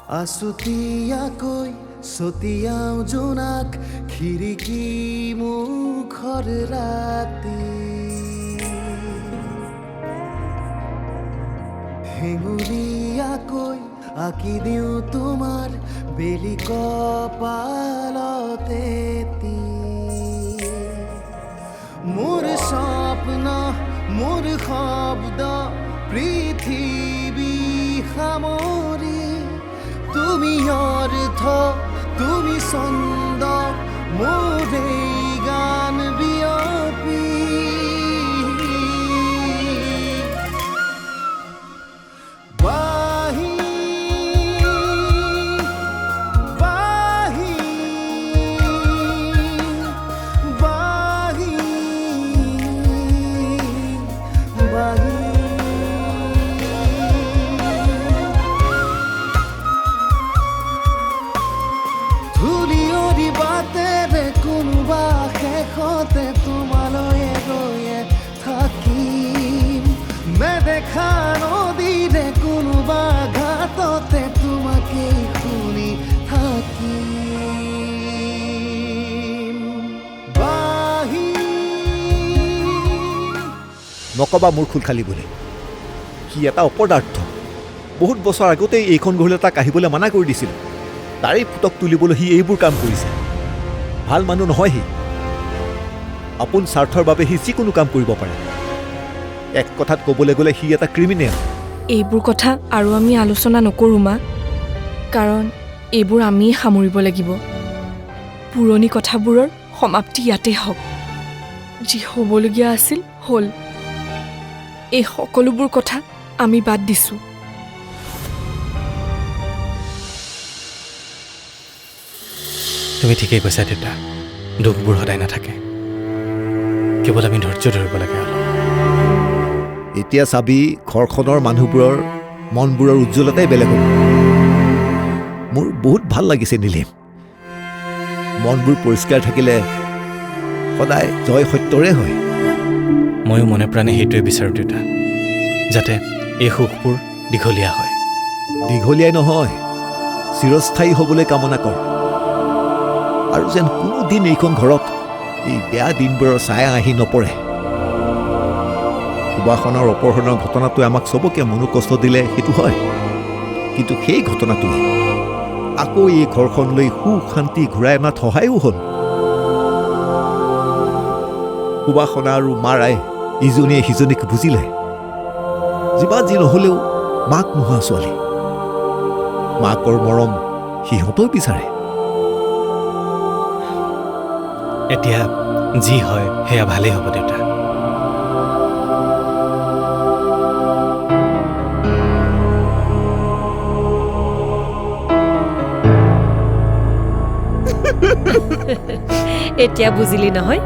আছুতীয়াকৈ ছটিয়াও জোনাক খিৰিকী মুখৰ ৰাতি হেঙুলীয়াকৈ আঁকি দিওঁ তোমাৰ বেলি কপালতে মোৰ স্বপ্ন মোৰ শব্দ পৃথিৱী সামৰি তুমি অৰ্থ তুমি ছন্দ মোৰ এই গান বিয়পি তোমালৈ গৈয়ে থাকিম নেদেখা নদীৰে কোনোবা ঘাটতে তোমাকেই শুনি থাকিম নকবা মোৰ খোল খালি বুলি সি এটা অপদাৰ্থ বহুত বছৰ আগতেই এইখন ঘৰলৈ তাক আহিবলৈ মানা কৰি দিছিল তাৰেই ফুটক তুলিবলৈ সি এইবোৰ কাম কৰিছে ভাল মানুহ নহয় সি আপোন স্বাৰ্থৰ বাবে সি যিকোনো কাম কৰিব পাৰে এক কথাত ক'বলৈ গ'লে সি এটা ক্ৰিমিনেল এইবোৰ কথা আৰু আমি আলোচনা নকৰোঁ মা কাৰণ এইবোৰ আমিয়ে সামৰিব লাগিব পুৰণি কথাবোৰৰ সমাপ্তি ইয়াতে হওক যি হ'বলগীয়া আছিল হ'ল এই সকলোবোৰ কথা আমি বাদ দিছোঁ তুমি ঠিকেই কৈছা দেউতা দুখবোৰ সদায় নাথাকে কেৱল আমি ধৈৰ্য ধৰিব লাগে অলপ এতিয়া চাবি ঘৰখনৰ মানুহবোৰৰ মনবোৰৰ উজ্জ্বলতাই বেলেগ হ'ব মোৰ বহুত ভাল লাগিছে নীলিম মনবোৰ পৰিষ্কাৰ থাকিলে সদায় জয় সত্যৰে হয় ময়ো মনে প্ৰাণে সেইটোৱে বিচাৰোঁ দেউতা যাতে এই সুখবোৰ দীঘলীয়া হয় দীঘলীয়াই নহয় চিৰস্থায়ী হ'বলৈ কামনা কৰ আৰু যেন কোনোদিন এইখন ঘৰত এই বেয়া দিনবোৰৰ ছায়া আহি নপৰে সুবাসনৰ অপহৰণৰ ঘটনাটোৱে আমাক চবকে মনোকষ্ট দিলে সেইটো হয় কিন্তু সেই ঘটনাটোৱে আকৌ এই ঘৰখনলৈ সুখ শান্তি ঘূৰাই অনাত সহায়ো হ'ল সুবাসনা আৰু মাৰাই ইজনীয়ে সিজনীক বুজিলে যিমান যি নহ'লেও মাক নোহোৱা ছোৱালী মাকৰ মৰম সিহঁতেও বিচাৰে এতিয়া যি হয় সেয়া ভালেই হ'ব দেউতা এতিয়া বুজিলি নহয়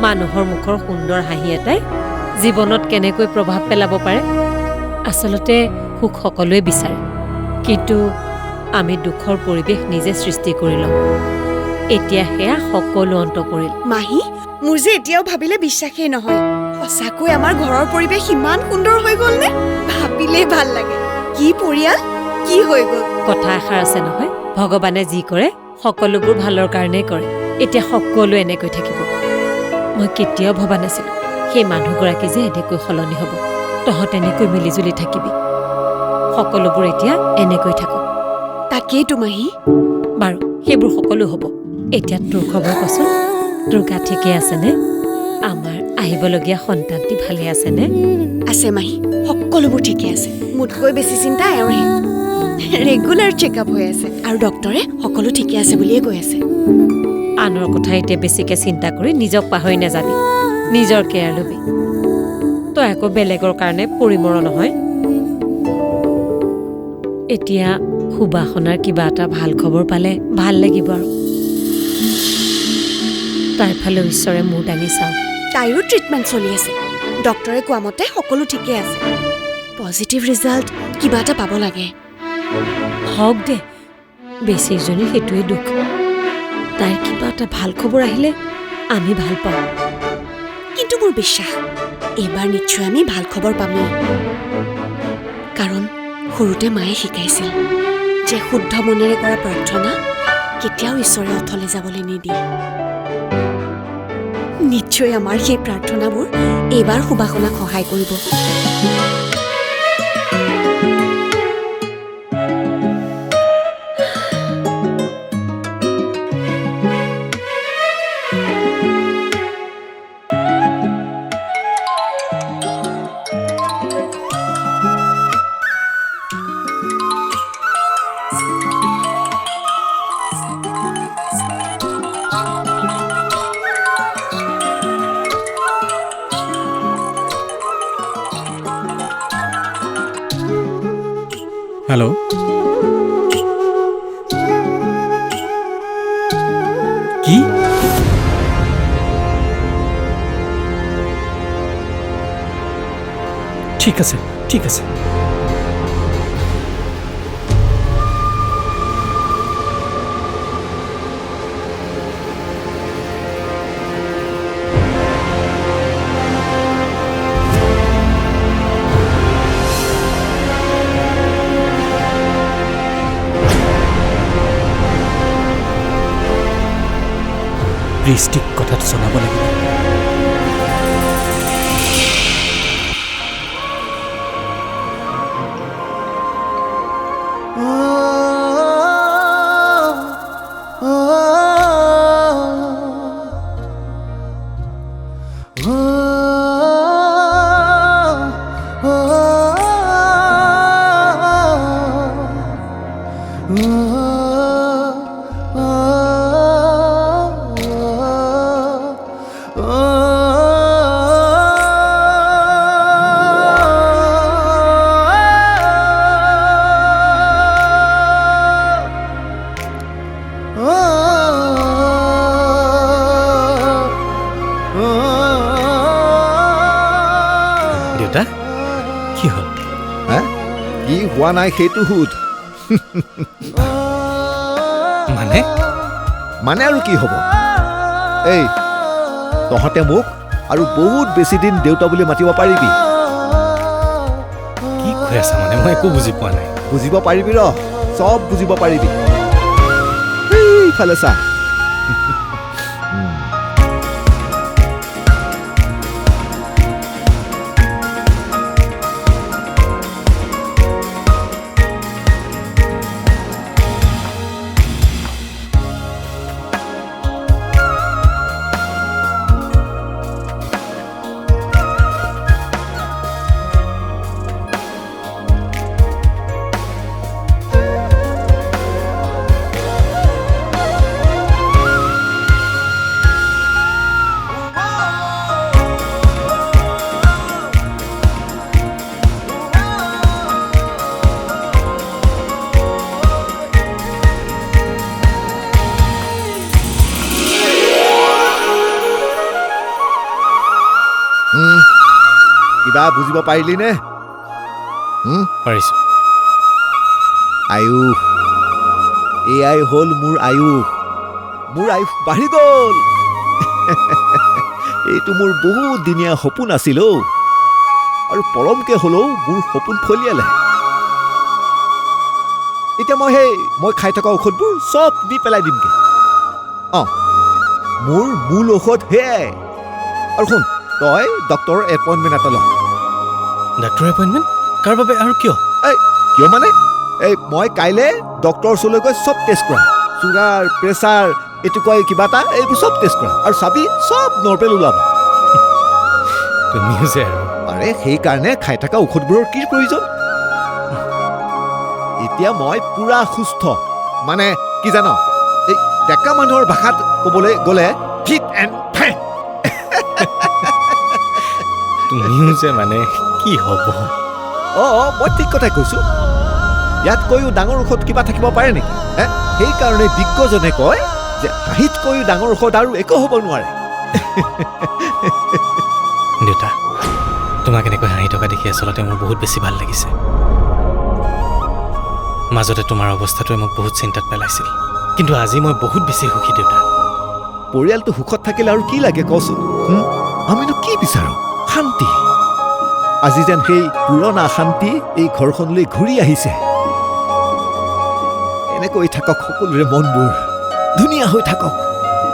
মানুহৰ মুখৰ সুন্দৰ হাঁহি এটাই জীৱনত কেনেকৈ প্ৰভাৱ পেলাব পাৰে আচলতে সুখ সকলোৱে বিচাৰে কিন্তু আমি দুখৰ পৰিৱেশ নিজে সৃষ্টি কৰি লওঁ এতিয়া সেয়া সকলো অন্ত পৰিল মাহী মোৰ যে এতিয়াও ভাবিলে বিশ্বাসেই নহয় সঁচাকৈ আমাৰ ঘৰৰ পৰিৱেশ ইমান সুন্দৰ হৈ গ'ল নে ভাবিলেই ভাল লাগে কি পৰিয়াল কি হৈ গ'ল কথা এষাৰ আছে নহয় ভগৱানে যি কৰে সকলোবোৰ ভালৰ কাৰণেই কৰে এতিয়া সকলো এনেকৈ থাকিব মই কেতিয়াও ভবা নাছিলো সেই মানুহগৰাকী যে এনেকৈ সলনি হ'ব তহঁত এনেকৈ মিলিজুলি থাকিবি সকলোবোৰ এতিয়া এনেকৈ থাকক তাকেইতো মাহী বাৰু সেইবোৰ সকলো হ'ব এতিয়া তোৰ খবৰ কচোন তোৰ গা ঠিকে আছেনে আমাৰ আহিবলগীয়া সন্তানটি ভালে আছেনে আছে মাহী সকলোবোৰ ঠিকে আছে মোতকৈ বেছি চিন্তা এওঁৰহে ৰেগুলাৰ চেকআপ হৈ আছে আৰু ডক্টৰে সকলো ঠিকে আছে বুলিয়ে কৈ আছে আনৰ কথা এতিয়া বেছিকৈ চিন্তা কৰি নিজক পাহৰি নাযাবি নিজৰ কেয়াৰ ল'বি তই আকৌ বেলেগৰ কাৰণে পৰিমৰ নহয় এতিয়া সুবাসনাৰ কিবা এটা ভাল খবৰ পালে ভাল লাগিব আৰু তাৰ ফালে ঈশ্বৰে মূৰ দাঙি চাওক তাইৰো ট্ৰিটমেণ্ট চলি আছে ডক্টৰে কোৱা মতে সকলো ঠিকে আছে পজিটিভ ৰিজাল্ট কিবা এটা পাব লাগে হওক দে বেছিজনী সেইটোৱে দুখ তাইৰ কিবা এটা ভাল খবৰ আহিলে আমি ভাল পাওঁ কিন্তু মোৰ বিশ্বাস এইবাৰ নিশ্চয় আমি ভাল খবৰ পামেই কাৰণ সৰুতে মায়ে শিকাইছিল যে শুদ্ধ মনেৰে কৰা প্ৰাৰ্থনা কেতিয়াও ঈশ্বৰে অথলে যাবলৈ নিদিয়ে। নিশ্চয় আমাৰ সেই প্ৰাৰ্থনাবোৰ এইবাৰ সুবাসনাক সহায় কৰিব। হেল্ল' কি ঠিক আছে ঠিক আছে বৃষ্টিক কথাত জনাব লাগিব দেউতা কি হ'ল হা কি হোৱা নাই সেইটো সোধ মানে মানে আৰু কি হ'ব এই তহঁতে মোক আৰু বহুত বেছি দিন দেউতা বুলি মাতিব পাৰিবি কি কৈ আছা মানে মই একো বুজি পোৱা নাই বুজিব পাৰিবি ৰ চব বুজিব পাৰিবি এইফালে চা কিবা বুজিব পাৰিলি নে পাৰিছো আয়ুষ এয়াই হ'ল মোৰ আয়ুষ বাঢ়ি গ'ল এইটো মোৰ বহুত দিনীয়া সপোন আছিল আৰু পৰমকে হ'লেও মোৰ সপোন ফলিয়ালে এতিয়া মই খাই থকা ঔষধবোৰ চব নি পেলাই দিমগে মোৰ মূল ঔষধ সেয়াই আৰু শুন তই ডক্টৰৰ এপইণ্টমেণ্ট এটা ল ডাক্তৰ এপইণ্টমেণ্ট কাৰ বাবে আৰু কিয় কিয় মানে মই কাইলে ডক্টৰৰ ওচৰলৈ গৈ চব টেষ্ট কৰাম চুগাৰ প্ৰেছাৰ এইটো কয় কিবা এটা এইবোৰ চব টেষ্ট কৰাম আৰু চাবি চব নৰ্মেল ওলাব তুমিও যে আৰু আৰে সেইকাৰণে খাই থকা ঔষধবোৰৰ কি প্ৰয়োজন এতিয়া মই পুৰা সুস্থ মানে কি জান এই ডেকা মানুহৰ ভাষাত ক'বলৈ গ'লে ফিট এণ্ড ফাইন তুমিও যে মানে কি হ'ব মই ঠিক কথাই কৈছোঁ ইয়াতকৈও ডাঙৰ ঔষধ কিবা থাকিব পাৰে নেকি সেইকাৰণে বিজ্ঞজনে কয় যে হাঁহিতকৈও ডাঙৰ ঔষধ আৰু একো হ'ব নোৱাৰে দেউতা তোমাক এনেকৈ হাঁহি থকা দেখি আচলতে মোৰ বহুত বেছি ভাল লাগিছে মাজতে তোমাৰ অৱস্থাটোৱে মোক বহুত চিন্তাত পেলাইছিল কিন্তু আজি মই বহুত বেছি সুখী দেউতা পৰিয়ালটো সুখত থাকিলে আৰু কি লাগে কচোন আমিনো কি বিচাৰোঁ শান্তি আজি যেন সেই পুৰণা শান্তি এই ঘৰখনলৈ ঘূৰি আহিছে এনেকৈ থাকক সকলোৰে মনবোৰ ধুনীয়া হৈ থাকক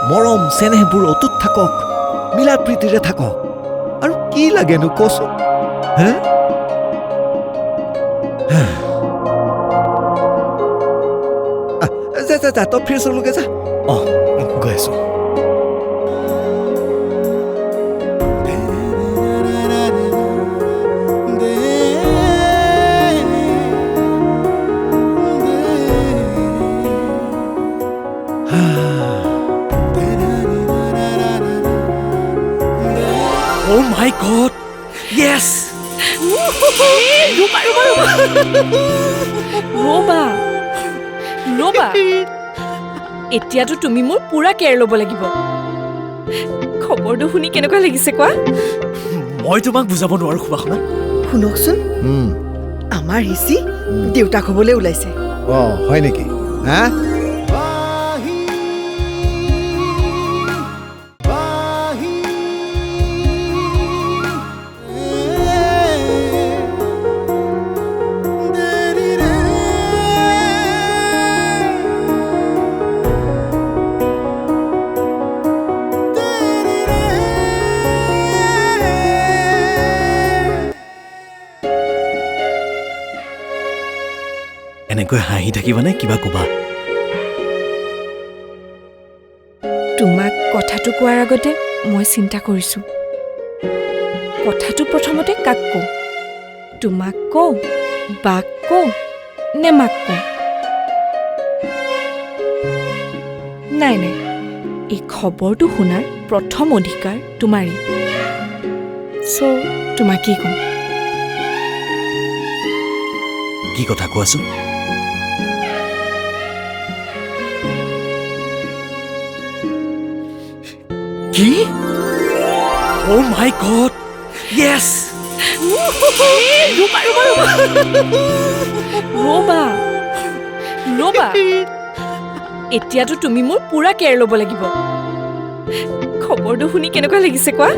মৰম চেনেহবোৰ অটুট থাকক মিলা প্ৰীতিৰে থাকক আৰু কি লাগেনো কচোন হে যা যা যা তই ফ্ৰেছলৈকে যা অঁ গৈ আছোঁ Oh my God! Yes! ৰ'বা ৰ'বা এতিয়াতো তুমি মোৰ পুৰা কেয়াৰ ল'ব লাগিব খবৰটো শুনি কেনেকুৱা লাগিছে কোৱা মই তোমাক বুজাব নোৱাৰো সুবাসনা শুনকচোন আমাৰ ঋষি দেউতাক হ'বলৈ ওলাইছে অঁ হয় নেকি হা এনেকৈ হাঁহি থাকিবানে কিবা ক'বা তোমাক কথাটো কোৱাৰ আগতে মই চিন্তা কৰিছোঁ কথাটো প্ৰথমতে কাক কওঁ তোমাক কওঁ বাক কওঁ নে মাক কওঁ নাই নাই এই খবৰটো শুনাৰ প্ৰথম অধিকাৰ তোমাৰেই চ' তোমাকেই কওঁ কি কথা কোৱাচোন কি Oh my God! Yes! ৰ'বা ৰ'বা এতিয়াতো তুমি মোৰ পুৰা কেয়াৰ ল'ব লাগিব খবৰটো শুনি কেনেকুৱা লাগিছে কোৱা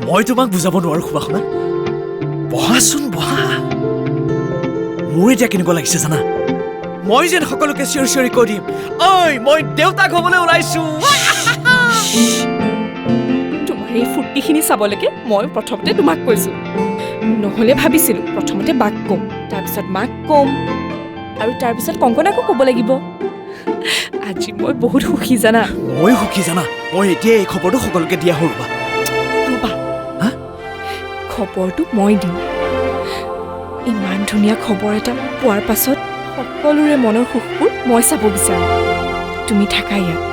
মই তোমাক বুজাব নোৱাৰো সুবাসনা বহাচোন বহা মোৰ এতিয়া কেনেকুৱা লাগিছে জানা মই যেন সকলোকে চিঞৰি চিঞৰি কৈ দিম ঐ মই দেউতাক হ'বলৈ ওলাইছো তোমাৰ এই ফূৰ্তিখিনি চাবলৈকে মই প্ৰথমতে তোমাক কৈছোঁ নহ'লে ভাবিছিলোঁ প্ৰথমতে বাক ক'ম তাৰপিছত মাক ক'ম আৰু তাৰপিছত কংকনাকো ক'ব লাগিব আজি মই বহুত সুখী জানা মই সুখী জানা মই এতিয়া এই খবৰটো সকলোকে দিয়া হ'ল ৰ'বা ৰ'বা হা খবৰটো মই দিম ইমান ধুনীয়া খবৰ এটা পোৱাৰ পাছত সকলোৰে মনৰ সুখবোৰ মই চাব বিচাৰোঁ তুমি থাকা ইয়াত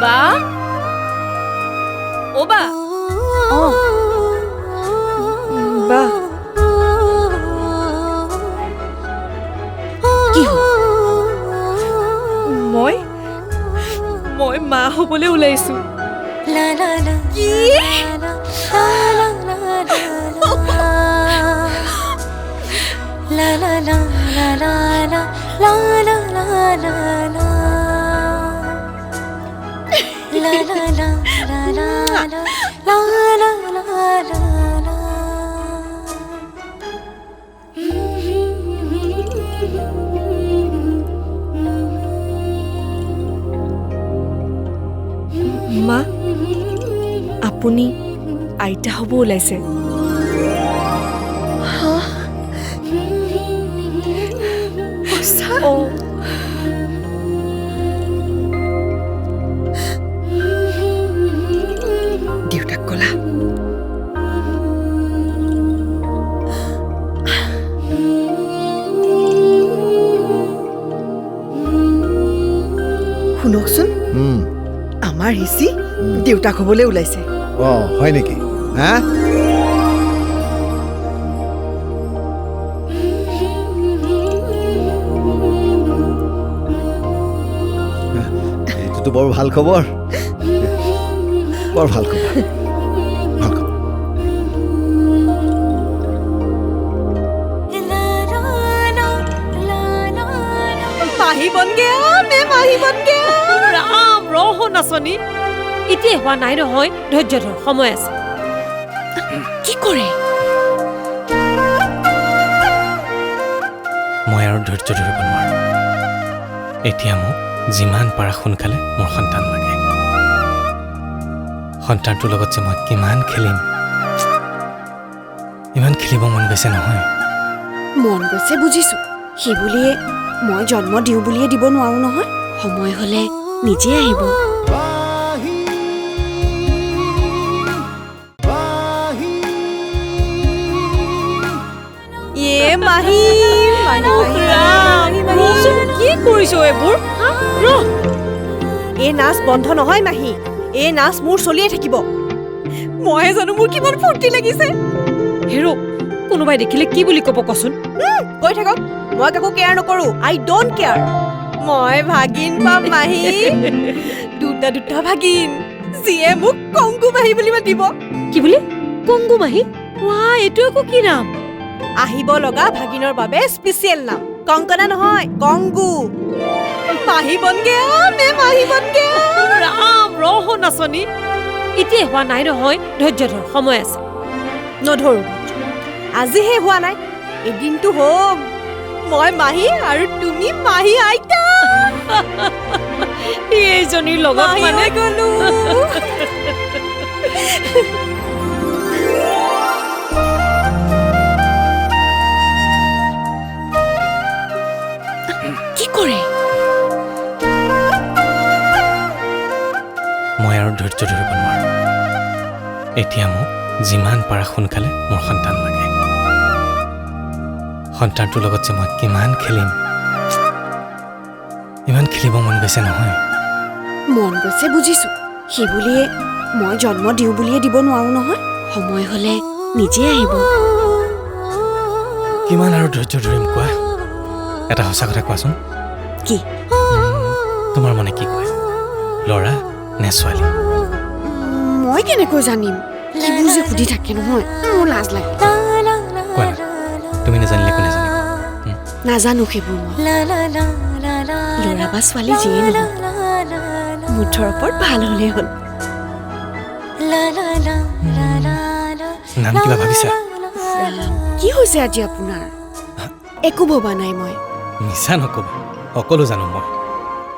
বা অ বা অঁ বা কি হ'ল মই মা হ'বলৈ ওলাইছোঁ কি মা আপুনি আইতা হ'ব ওলাইছে অঁ দেউতাক ক'লা শুনকচোন আমাৰ ঋষি দেউতাক হ'বলৈ ওলাইছে অঁ হয় নেকি হা বৰ ভাল খবৰ বৰ ভাল খবৰ ভাল খবৰ মাহী বন গয়া মে মাহী বন গয়া ৰাম ৰহ নাচনী এতিয়া হোৱা নাই নহয় ধৈৰ্য ধৰ সময় আছে কি কৰে মই আৰু ধৈৰ্য ধৰিব নোৱাৰোঁ এতিয়া মোক যিমান পাৰা সোনকালে মোৰ সন্তান লাগে সন্তানটোৰ লগত যে মই কিমান খেলিম ইমান খেলিব মন গৈছে নহয় মন গৈছে বুজিছো সেই বুলিয়ে মই জন্ম দিওঁ বুলিয়ে দিব নোৱাৰো নহয় সময় হলে নিজে আহিব এ মাহী কি কৰিছ এইবোৰ এই নাচ বন্ধ নহয় মাহী এই নাচ মোৰ চলিয়ে থাকিব মইহে জানো মোৰ কিমান ফূৰ্তি লাগিছে হেৰ কোনোবাই দেখিলে কি বুলি ক'ব কচোন কৈ থাকক মই কাকো কেয়াৰ নকৰো আই ডোন্ট কেয়াৰ মই ভাগিন পাম মাহী দুটা দুটা ভাগিন যিয়ে মোক কংকু মাহী বুলি মাতিব কি বুলি কংগু মাহী ৱাহ এইটো আকৌ কি নাম আহিব লগা ভাগিনৰ বাবে স্পেচিয়েল নাম কংকনা নহয় কংগু মাহী বন গয়া মে মাহী বন গয়া ৰাম ৰহ নাচনী এতিয়া হোৱা নাই নহয় ধৈৰ্য ধৰ সময় আছে নধৰো আজিহে হোৱা নাই এদিনটো হ'ম মই মাহী আৰু তুমি মাহী আইতা এইজনীৰ লগত মানে গলো কি কৰে মই আৰু ধৈৰ্য ধৰিব নোৱাৰোঁ এতিয়া মোক যিমান পাৰা সোনকালে মোৰ সন্তান লাগে সন্তানটোৰ লগত যে মই কিমান খেলিম ইমান খেলিব মন গৈছে নহয় মন গৈছে বুজিছো সেই বুলিয়ে মই জন্ম দিওঁ বুলিয়ে দিব নোৱাৰো নহয় সময় হলে নিজে আহিব কিমান আৰু ধৈৰ্য ধৰিম কোৱা এটা সঁচা কথা কোৱাচোন কি তোমাৰ মনে কি কয় ল'ৰা নে ছোৱালী মই কেনেকৈ জানিম কিবোৰ যে সুধি থাকে নহয় মোৰ লাজ লাগে কোৱা না তুমি নাজানিলে কোনে জানিব নাজানো সেইবোৰ মই ল'ৰা বা ছোৱালী যিয়ে নহওক মুঠৰ ওপৰত ভাল হলেই হ'ল নাম কিবা ভাবিছা কি হৈছে আজি আপোনাৰ একো ভবা নাই মই মিছা নক'বা সকলো জানো মই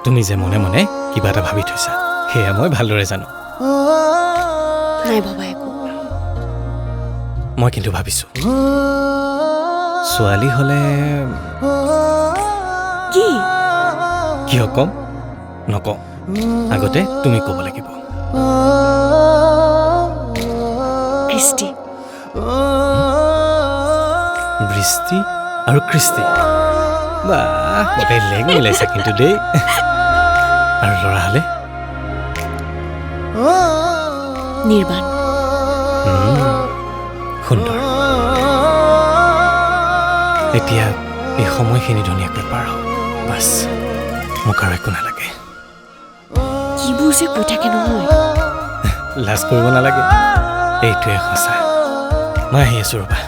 তুমি যে মনে মনে কিবা এটা ভাবি থৈছা সেয়া মই ভালদৰে জানো নাই ভবা একো মই কিন্তু ভাবিছোঁ ছোৱালী হ'লে কি কিয় ক'ম নকওঁ আগতে তুমি ক'ব লাগিব কৃষ্টি বৃষ্টি আৰু কৃষ্টি বাহ বেলেগ মিলাইছা কিন্তু দেই আৰু ল'ৰা হ'লে নিৰ্বাণ সুন্দৰ এতিয়া এই সময়খিনি ধুনীয়াকৈ পাৰ হওক বাছ মোক আৰু একো নালাগে কিবোৰ যে কৈ থাকে নহয় লাজ কৰিব নালাগে এইটোৱে সঁচা মই আহি আছোঁ ৰ'বা